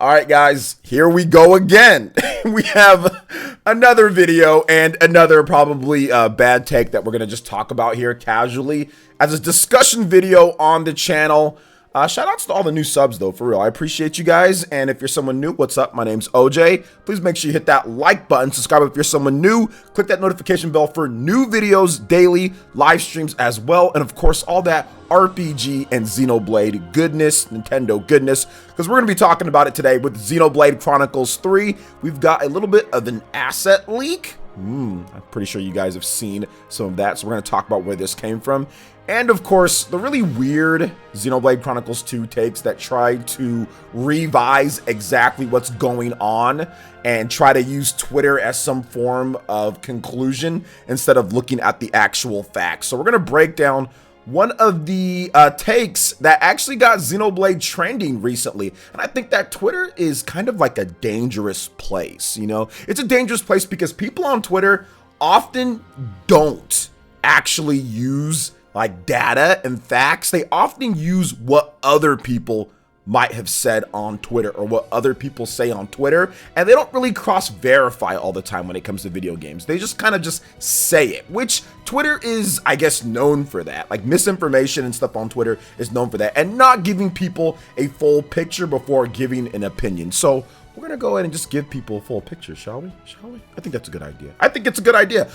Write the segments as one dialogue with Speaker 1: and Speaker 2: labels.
Speaker 1: All right, guys, here we go again. We have another video and another probably bad take that we're going to just talk about here casually as a discussion video on the channel. Shout outs to all the new subs, though, for real. I appreciate you guys. And if you're someone new, what's up? My name's OJ. Please make sure you hit that like button. Subscribe if you're someone new. Click that notification bell for new videos, daily live streams as well. And of course, all that RPG and Xenoblade goodness, Nintendo goodness, because we're going to be talking about it today with Xenoblade Chronicles 3. We've got a little bit of an asset leak. I'm pretty sure you guys have seen some of that. So we're going to talk about where this came from. And of course, the really weird Xenoblade Chronicles 2 takes that try to revise exactly what's going on and try to use Twitter as some form of conclusion instead of looking at the actual facts. So we're going to break down one of the takes that actually got Xenoblade trending recently. And I think that Twitter is kind of like a dangerous place, you know? It's a dangerous place because people on Twitter often don't actually use like data and facts. They often use what other people might have said on Twitter or what other people say on Twitter, and they don't really cross-verify all the time when it comes to video games. They just kind of just say it, which Twitter is, I guess, known for that. Like misinformation and stuff on Twitter is known for that, and not giving people a full picture before giving an opinion. So we're gonna go ahead and just give people a full picture, shall we? I think that's a good idea. I think that's a good idea.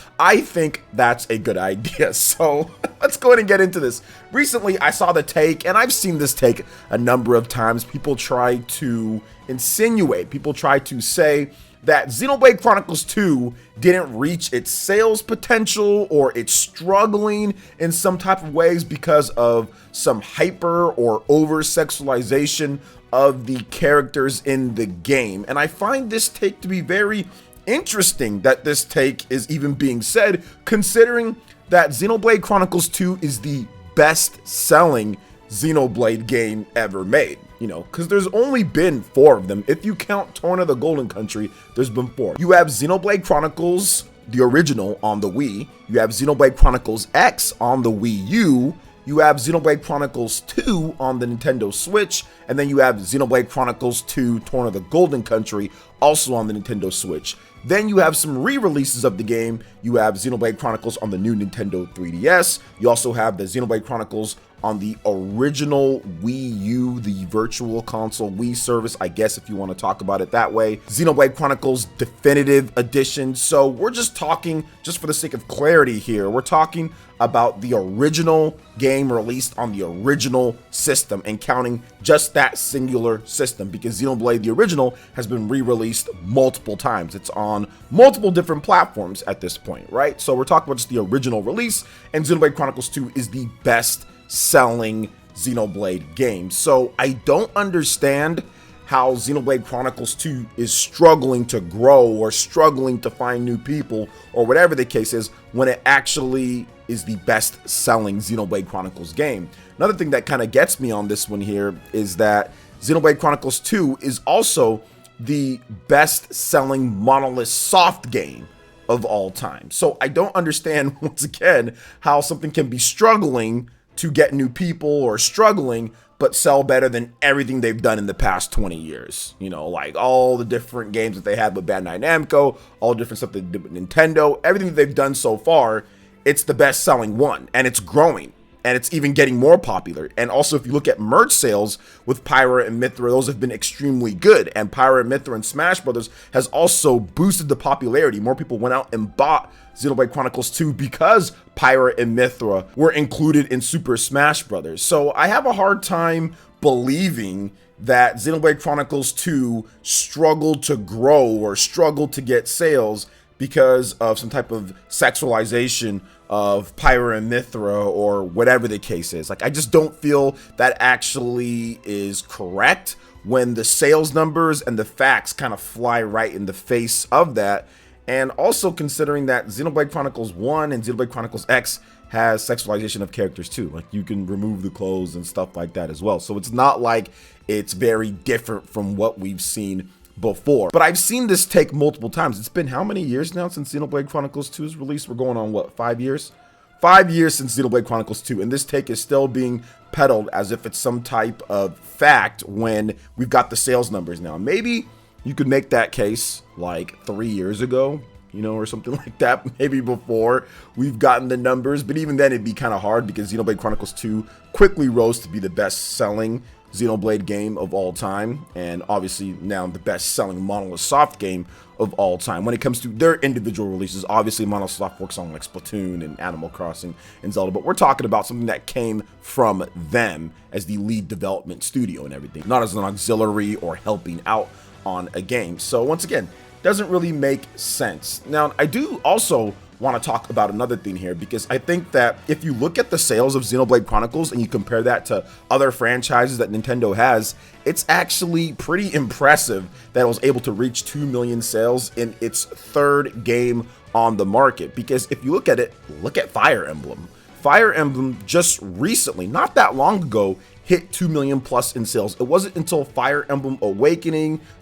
Speaker 1: So let's go ahead and get into this. Recently, I saw the take, and I've seen this take a number of times. People try to insinuate, people try to say that Xenoblade Chronicles 2 didn't reach its sales potential, or it's struggling in some type of ways because of some hyper or over sexualization of the characters in the game. And I find this take to be very interesting that this take is even being said, considering that Xenoblade Chronicles 2 is the best selling Xenoblade game ever made, you know, because there's only been 4 of them. If you count Torn of the Golden Country, there's been 4. You have Xenoblade Chronicles, the original, on the Wii. You have Xenoblade Chronicles X on the Wii U. You have Xenoblade Chronicles 2 on the Nintendo Switch, and then you have Xenoblade Chronicles 2 Torn of the Golden Country also on the Nintendo Switch. Then you have some re-releases of the game. You have Xenoblade Chronicles on the new Nintendo 3DS. You also have the Xenoblade Chronicles on the original Wii U, the Virtual Console Wii service, I guess, if you want to talk about it that way. Xenoblade Chronicles Definitive Edition. So we're just talking, just for the sake of clarity here, we're talking about the original game released on the original system and counting just that singular system, because Xenoblade, the original, has been re-released multiple times. It's on multiple different platforms at this point, right? So we're talking about just the original release, and Xenoblade Chronicles 2 is the best selling Xenoblade game. So I don't understand how Xenoblade Chronicles 2 is struggling to grow or struggling to find new people or whatever the case is when it actually is the best selling Xenoblade Chronicles game. Another thing that kind of gets me on this one here is that Xenoblade Chronicles 2 is also the best selling Monolith soft game of all time. So I don't understand, once again, how something can be struggling to get new people or struggling but sell better than everything they've done in the past 20 years. You know, like all the different games that they had with Bandai Namco, all the different stuff they did with Nintendo, everything that they've done so far, it's the best selling one, and it's growing, and it's even getting more popular. And also, if you look at merch sales with Pyra and Mythra, those have been extremely good, and Pyra and Mythra and Smash Brothers has also boosted the popularity. More people went out and bought Xenoblade Chronicles 2 because Pyra and Mythra were included in Super Smash Brothers. So I have a hard time believing that Xenoblade Chronicles 2 struggled to grow or struggled to get sales because of some type of sexualization of Pyra and Mythra or whatever the case is. Like, I just don't feel that actually is correct when the sales numbers and the facts kind of fly right in the face of that. And also considering that Xenoblade Chronicles 1 and Xenoblade Chronicles X has sexualization of characters too. Like, you can remove the clothes and stuff like that as well. So it's not like it's very different from what we've seen before. But I've seen this take multiple times. It's been how many years now since Xenoblade Chronicles 2 is released? We're going on, what, 5 years? 5 years since Xenoblade Chronicles 2, and this take is still being backpedaled as if it's some type of fact when we've got the sales numbers now. Maybe you could make that case like 3 years ago, you know, or something like that, maybe before we've gotten the numbers. But even then, it'd be kind of hard because Xenoblade Chronicles 2 quickly rose to be the best-selling Xenoblade game of all time, and obviously now the best-selling Monolith Soft game of all time. When it comes to their individual releases, obviously Monolith Soft works on like Splatoon and Animal Crossing and Zelda, but we're talking about something that came from them as the lead development studio and everything, not as an auxiliary or helping out on a game. So once again, doesn't really make sense. Now, I do also want to talk about another thing here, because I think that if you look at the sales of Xenoblade Chronicles and you compare that to other franchises that Nintendo has, it's actually pretty impressive that it was able to reach 2 million sales in its third game on the market. Because if you look at it, look at Fire Emblem. Fire Emblem just recently, not that long ago, hit 2 million plus in sales. It wasn't until Fire Emblem Awakening /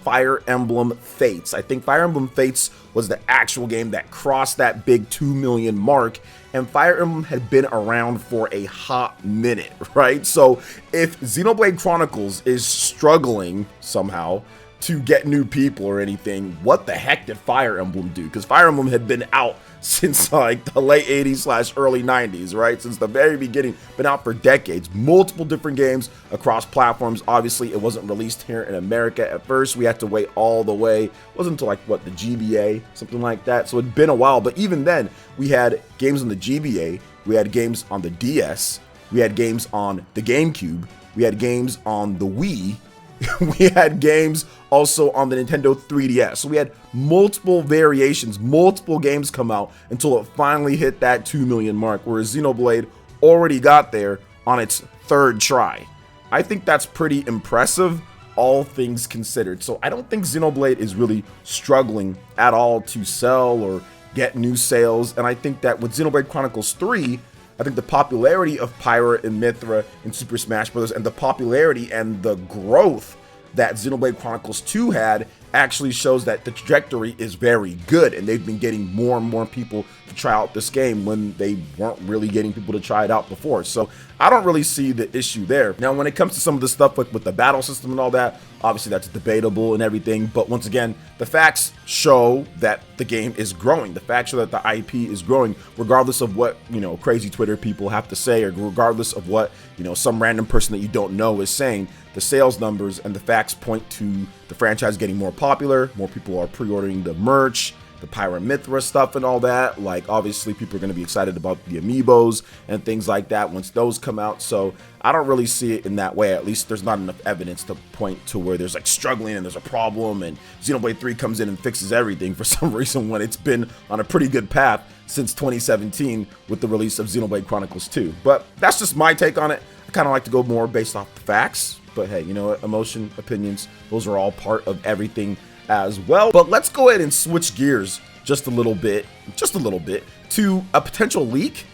Speaker 1: Fire Emblem Fates. I think Fire Emblem Fates was the actual game that crossed that big 2 million mark, and Fire Emblem had been around for a hot minute, right? So if Xenoblade Chronicles is struggling somehow to get new people or anything, what the heck did Fire Emblem do? Because Fire Emblem had been out since like the late 80s / early 90s, right? Since the very beginning, been out for decades, multiple different games across platforms. Obviously, it wasn't released here in America at first. We had to wait all the way. It wasn't until like, what, the GBA, something like that. So it'd been a while, but even then, we had games on the GBA, we had games on the DS, we had games on the GameCube, we had games on the Wii, we had games also on the Nintendo 3DS. So we had multiple variations, multiple games come out until it finally hit that 2 million mark, whereas Xenoblade already got there on its third try. I think that's pretty impressive, all things considered. So I don't think Xenoblade is really struggling at all to sell or get new sales. And I think that with Xenoblade Chronicles 3, I think the popularity of Pyra and Mythra in Super Smash Bros. And the popularity and the growth that Xenoblade Chronicles 2 had actually shows that the trajectory is very good, and they've been getting more and more people to try out this game when they weren't really getting people to try it out before. So I don't really see the issue there. Now, when it comes to some of the stuff with the battle system and all that, obviously that's debatable and everything, but once again, the facts show that the game is growing. The facts show that the IP is growing, regardless of what, you know, crazy Twitter people have to say, or regardless of what, you know, some random person that you don't know is saying. The sales numbers and the facts point to the franchise getting more popular. More people are pre-ordering the merch, the Pyra Mythra stuff and all that. Like, obviously people are going to be excited about the amiibos and things like that once those come out. So I don't really see it in that way. At least there's not enough evidence to point to where there's like struggling and there's a problem and Xenoblade 3 comes in and fixes everything for some reason, when it's been on a pretty good path since 2017 with the release of Xenoblade Chronicles 2. But that's just my take on it. I kind of like to go more based off the facts. But hey, you know what? Emotion, opinions, those are all part of everything as well. But let's go ahead and switch gears just a little bit, to a potential leak,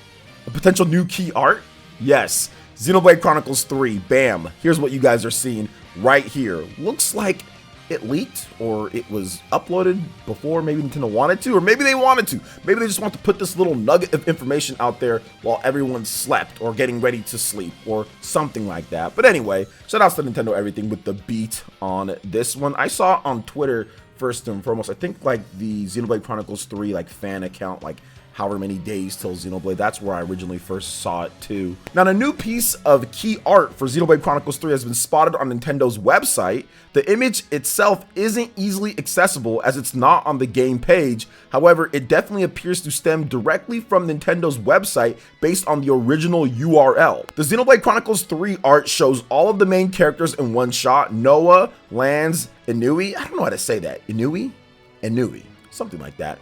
Speaker 1: a potential new key art. Yes, Xenoblade Chronicles 3, bam. Here's what you guys are seeing right here. Looks like it leaked, or it was uploaded before maybe Nintendo wanted to, or maybe they wanted to. Maybe they just want to put this little nugget of information out there while everyone slept or getting ready to sleep or something like that. But anyway, shout outs to Nintendo Everything with the beat on this one. I saw on Twitter, first and foremost, I think like the Xenoblade Chronicles 3 like fan account, like however many days till Xenoblade. That's where I originally first saw it too. Now, a new piece of key art for Xenoblade Chronicles 3 has been spotted on Nintendo's website. The image itself isn't easily accessible as it's not on the game page. However, it definitely appears to stem directly from Nintendo's website based on the original URL. The Xenoblade Chronicles 3 art shows all of the main characters in one shot. Noah, Lance, Inui, I don't know how to say that. Inui, something like that.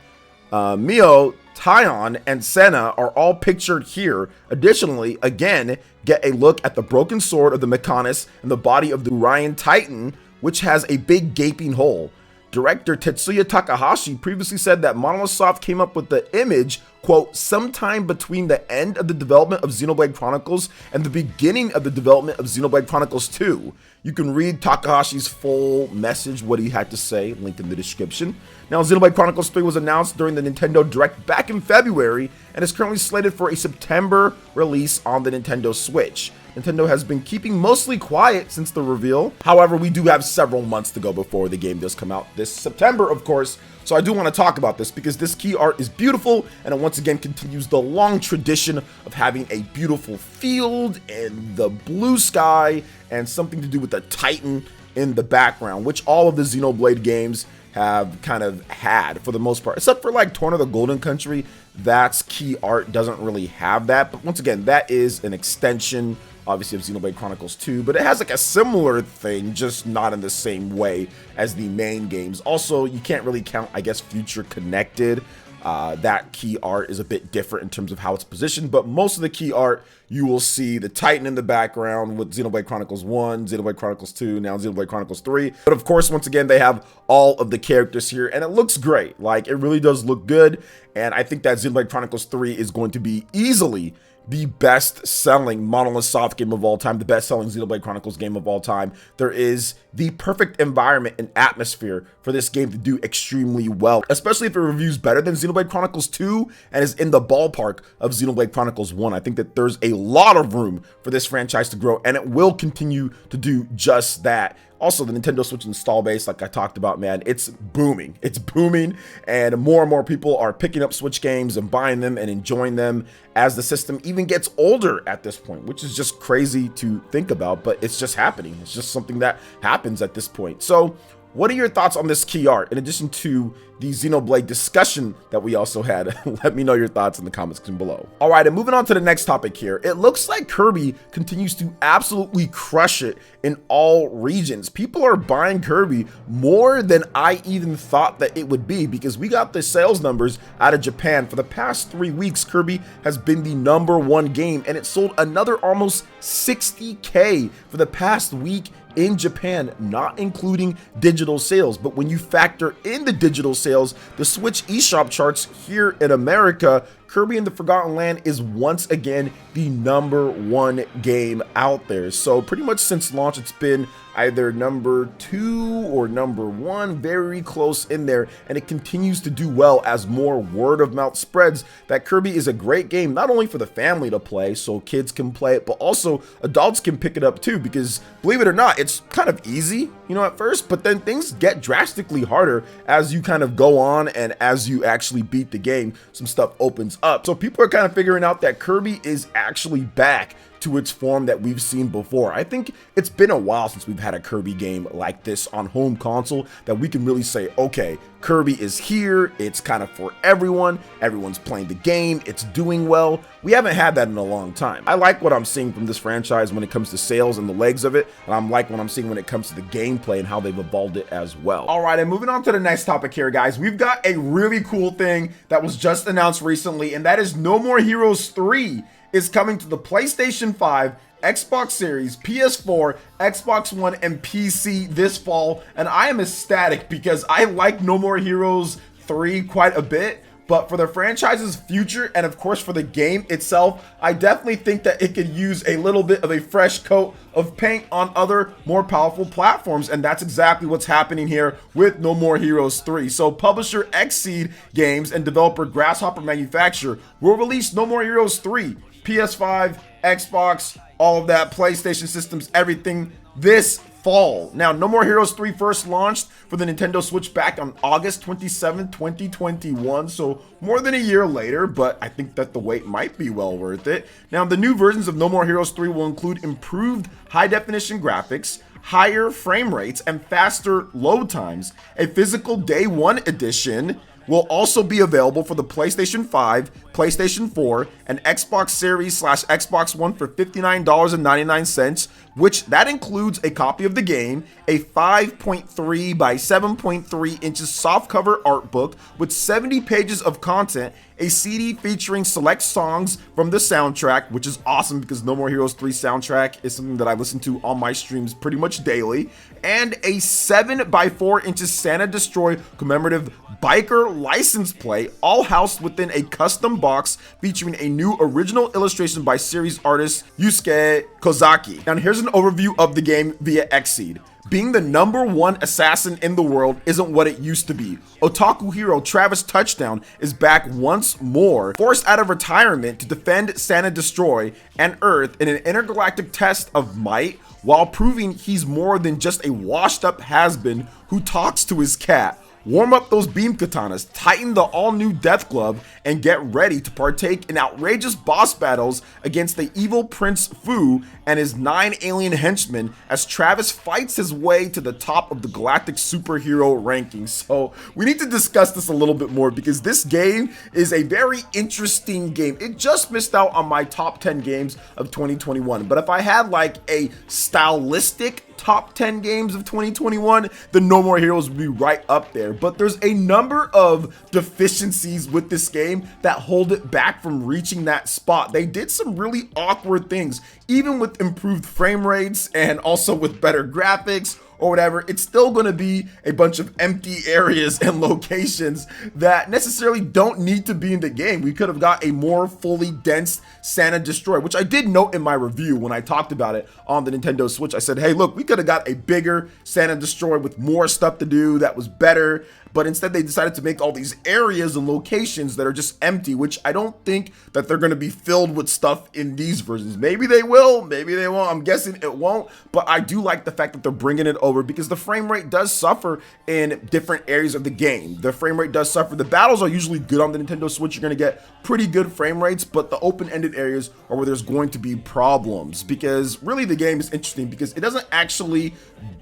Speaker 1: Mio, Tyon, and Senna are all pictured here. Additionally, again, get a look at the broken sword of the Mechonis and the body of the Urian Titan, which has a big gaping hole. Director Tetsuya Takahashi previously said that Monolith Soft came up with the image, quote, sometime between the end of the development of Xenoblade Chronicles and the beginning of the development of Xenoblade Chronicles 2. You can read Takahashi's full message, what he had to say, link in the description. Now, Xenoblade Chronicles 3 was announced during the Nintendo Direct back in February and is currently slated for a September release on the Nintendo Switch. Nintendo has been keeping mostly quiet since the reveal. However, we do have several months to go before the game does come out this September, of course. So I do want to talk about this because this key art is beautiful, and it once again continues the long tradition of having a beautiful field and the blue sky and something to do with the Titan in the background, which all of the Xenoblade games have kind of had for the most part, except for like Torn of the Golden Country. That's key art doesn't really have that, but once again, that is an extension obviously of Xenoblade Chronicles 2, but it has like a similar thing, just not in the same way as the main games. Also, you can't really count, I guess, Future Connected. That key art is a bit different in terms of how it's positioned, but most of the key art, you will see the Titan in the background with Xenoblade Chronicles 1, Xenoblade Chronicles 2, now Xenoblade Chronicles 3. But of course, once again, they have all of the characters here, and it looks great. Like, it really does look good, and I think that Xenoblade Chronicles 3 is going to be easily the best-selling Monolith Soft game of all time, the best-selling Xenoblade Chronicles game of all time. There is the perfect environment and atmosphere for this game to do extremely well, especially if it reviews better than Xenoblade Chronicles 2 and is in the ballpark of Xenoblade Chronicles 1. I think that there's a lot of room for this franchise to grow, and it will continue to do just that. Also, the Nintendo Switch install base, like I talked about, man, it's booming. It's booming, and more people are picking up Switch games and buying them and enjoying them as the system even gets older at this point, which is just crazy to think about, but it's just happening. It's just something that happens at this point. So, what are your thoughts on this key art, in addition to the Xenoblade discussion that we also had? Let me know your thoughts in the comments section below. All right, and moving on to the next topic here. It looks like Kirby continues to absolutely crush it in all regions. People are buying Kirby more than I even thought that it would be, because we got the sales numbers out of Japan. For the past 3 weeks, Kirby has been the #1 game, and it sold another almost 60K for the past week in Japan, not including digital sales. But when you factor in the digital sales, the Switch eShop charts here in America, Kirby and the Forgotten Land is once again the #1 game out there. So pretty much since launch, it's been either #2 or #1, very close in there, and it continues to do well as more word of mouth spreads that Kirby is a great game, not only for the family to play, so kids can play it, but also adults can pick it up too, because believe it or not, it's kind of easy, you know, at first, but then things get drastically harder as you kind of go on, and as you actually beat the game, some stuff opens up. So people are kind of figuring out that Kirby is actually back to its form that we've seen before. I think it's been a while since we've had a Kirby game like this on home console that we can really say, okay, Kirby is here, it's kind of for everyone, everyone's playing the game, it's doing well. We haven't had that in a long time. I like what I'm seeing from this franchise when it comes to sales and the legs of it, and I'm like what I'm seeing when it comes to the gameplay and how they've evolved it as well. All right, and moving on to the next topic here, guys, we've got a really cool thing that was just announced recently, and that is No More Heroes 3 is coming to the PlayStation 5, Xbox Series, PS4, Xbox One, and PC this fall, and I am ecstatic because I like No More Heroes 3 quite a bit, but for the franchise's future, and of course for the game itself, I definitely think that it could use a little bit of a fresh coat of paint on other more powerful platforms, and that's exactly what's happening here with No More Heroes 3. So publisher Xseed Games and developer Grasshopper Manufacture will release No More Heroes 3, PS5, Xbox, all of that, PlayStation systems, everything this fall. Now, No More Heroes 3 first launched for the Nintendo Switch back on August 27, 2021, so more than a year later, but I think that the wait might be well worth it. Now, the new versions of No More Heroes 3 will include improved high-definition graphics, higher frame rates, and faster load times. A physical Day 1 edition will also be available for the PlayStation 5, PlayStation 4, and Xbox Series / Xbox One for $59.99, which that includes a copy of the game, a 5.3 by 7.3 inches softcover art book with 70 pages of content, a CD featuring select songs from the soundtrack, which is awesome because No More Heroes 3 soundtrack is something that I listen to on my streams pretty much daily, and a 7 by 4 inches Santa Destroy commemorative biker licensed play, all housed within a custom box featuring a new original illustration by series artist Yusuke Kozaki. Now here's an overview of the game via Xseed. Being the #1 assassin in the world isn't what it used to be. Otaku hero Travis Touchdown is back once more, forced out of retirement to defend Santa Destroy and Earth in an intergalactic test of might, while proving he's more than just a washed up has-been who talks to his cat. Warm up those beam katanas, tighten the all-new Death Glove, and get ready to partake in outrageous boss battles against the evil Prince Fu and his 9 alien henchmen as Travis fights his way to the top of the galactic superhero rankings. So we need to discuss this a little bit more because this game is a very interesting game. It just missed out on my top 10 games of 2021, but if I had like a stylistic top 10 games of 2021, the No More Heroes would be right up there. But there's a number of deficiencies with this game that hold it back from reaching that spot. They did some really awkward things, even with improved frame rates and also with better graphics or whatever. It's still going to be a bunch of empty areas and locations that necessarily don't need to be in the game. We could have got a more fully dense Santa Destroy, which I did note in my review when I talked about it on the Nintendo Switch. I said, hey, look, we could have got a bigger Santa Destroy with more stuff to do that was better. But instead they decided to make all these areas and locations that are just empty, which I don't think that they're going to be filled with stuff in these versions. Maybe they will, maybe they won't. I'm guessing it won't, but I do like the fact that they're bringing it over because the frame rate does suffer in different areas of the game. The frame rate does suffer. The battles are usually good on the Nintendo Switch. You're going to get pretty good frame rates, but the open-ended areas are where there's going to be problems because really the game is interesting because it doesn't actually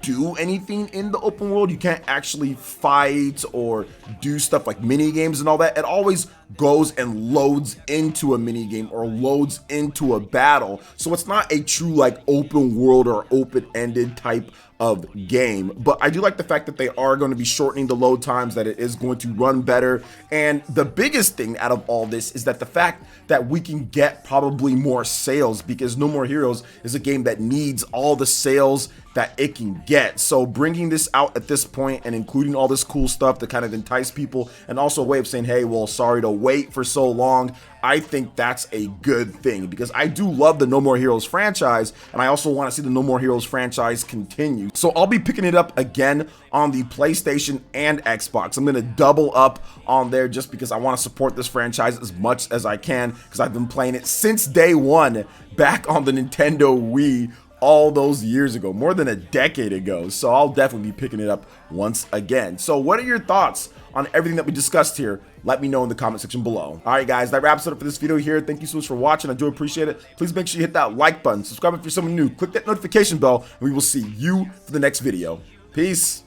Speaker 1: do anything in the open world. You can't actually fight or do stuff like mini games and all that. It always goes and loads into a mini game or loads into a battle. So it's not a true like open world or open-ended type of game, but I do like the fact that they are going to be shortening the load times, that it is going to run better. And the biggest thing out of all this is that the fact that we can get probably more sales, because No More Heroes is a game that needs all the sales that it can get. So bringing this out at this point and including all this cool stuff to kind of entice people, and also a way of saying, hey, well, sorry to wait for so long, I think that's a good thing because I do love the No More Heroes franchise, and I also want to see the No More Heroes franchise continue. So I'll be picking it up again on the PlayStation and Xbox. I'm going to double up on there just because I want to support this franchise as much as I can because I've been playing it since day one back on the Nintendo Wii all those years ago, more than a decade ago. So I'll definitely be picking it up once again. So what are your thoughts on everything that we discussed here? Let me know in the comment section below. All right, guys, that wraps it up for this video here. Thank you so much for watching. I do appreciate it. Please make sure you hit that like button, subscribe if you're someone new, click that notification bell, and we will see you for the next video. Peace.